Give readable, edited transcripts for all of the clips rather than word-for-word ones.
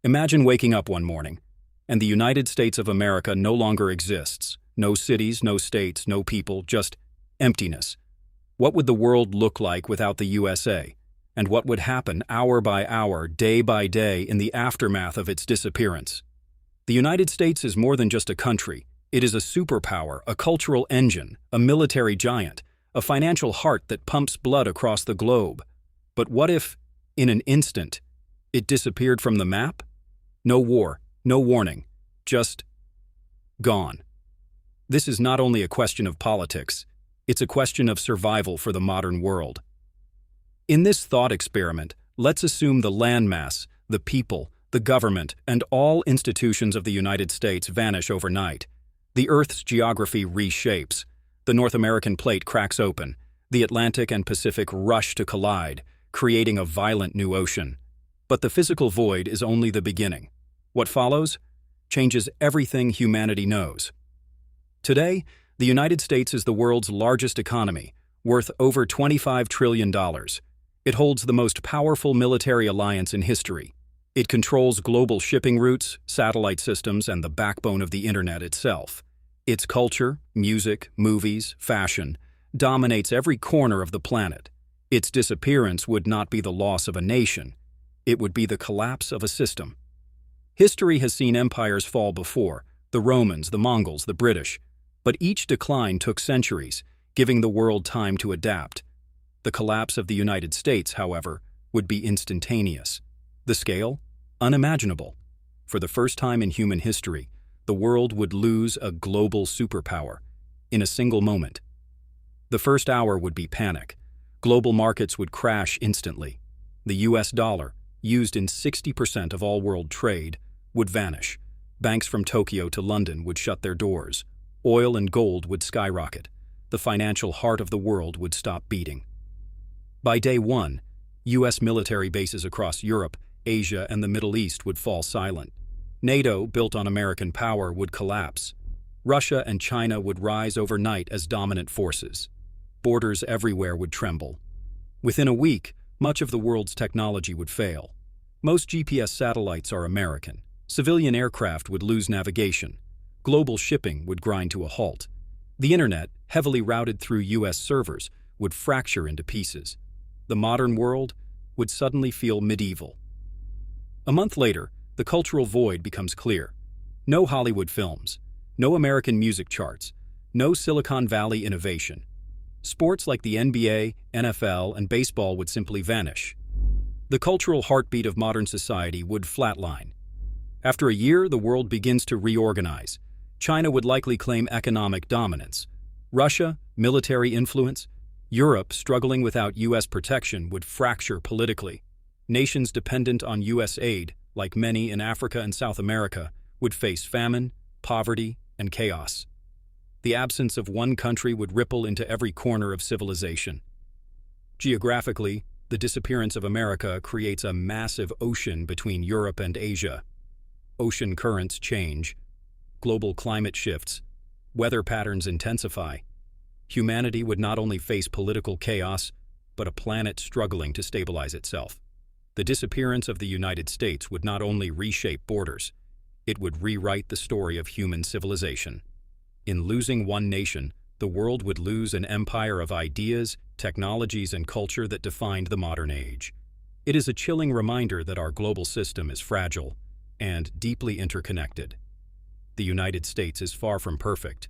Imagine waking up one morning, and the United States of America no longer exists. No cities, no states, no people, just emptiness. What would the world look like without the USA? And what would happen hour by hour, day by day, in the aftermath of its disappearance? The United States is more than just a country. It is a superpower, a cultural engine, a military giant, a financial heart that pumps blood across the globe. But what if, in an instant, it disappeared from the map? No war, no warning, just gone. This is not only a question of politics, it's a question of survival for the modern world. In this thought experiment, let's assume the landmass, the people, the government, and all institutions of the United States vanish overnight. The Earth's geography reshapes. The North American plate cracks open. The Atlantic and Pacific rush to collide, creating a violent new ocean. But the physical void is only the beginning. What follows changes everything humanity knows. Today, the United States is the world's largest economy, worth over $25 trillion. It holds the most powerful military alliance in history. It controls global shipping routes, satellite systems, and the backbone of the internet itself. Its culture, music, movies, fashion dominates every corner of the planet. Its disappearance would not be the loss of a nation. It would be the collapse of a system. History has seen empires fall before, the Romans, the Mongols, the British, but each decline took centuries, giving the world time to adapt. The collapse of the United States, however, would be instantaneous. The scale? Unimaginable. For the first time in human history, the world would lose a global superpower in a single moment. The first hour would be panic. Global markets would crash instantly. The US dollar, used in 60% of all world trade, would vanish. Banks from Tokyo to London would shut their doors. Oil and gold would skyrocket. The financial heart of the world would stop beating. By day one, US military bases across Europe, Asia, and the Middle East would fall silent. NATO, built on American power, would collapse. Russia and China would rise overnight as dominant forces. Borders everywhere would tremble. Within a week, much of the world's technology would fail. Most GPS satellites are American. Civilian aircraft would lose navigation. Global shipping would grind to a halt. The internet, heavily routed through US servers, would fracture into pieces. The modern world would suddenly feel medieval. A month later, the cultural void becomes clear. No Hollywood films, no American music charts, no Silicon Valley innovation. Sports like the NBA, NFL, and baseball would simply vanish. The cultural heartbeat of modern society would flatline. After a year, the world begins to reorganize. China would likely claim economic dominance. Russia, military influence. Europe, struggling without US protection, would fracture politically. Nations dependent on US aid, like many in Africa and South America, would face famine, poverty, and chaos. The absence of one country would ripple into every corner of civilization. Geographically, the disappearance of America creates a massive ocean between Europe and Asia. Ocean currents change. Global climate shifts. Weather patterns intensify. Humanity would not only face political chaos, but a planet struggling to stabilize itself. The disappearance of the United States would not only reshape borders, it would rewrite the story of human civilization. In losing one nation, the world would lose an empire of ideas, technologies, and culture that defined the modern age. It is a chilling reminder that our global system is fragile and deeply interconnected. The United States is far from perfect,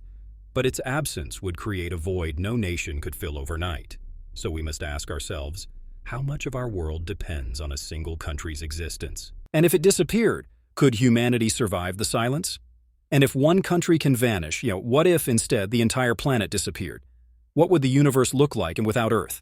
but its absence would create a void no nation could fill overnight. So we must ask ourselves, how much of our world depends on a single country's existence? And if it disappeared, could humanity survive the silence? And if one country can vanish, what if instead the entire planet disappeared? What would the universe look like and without Earth?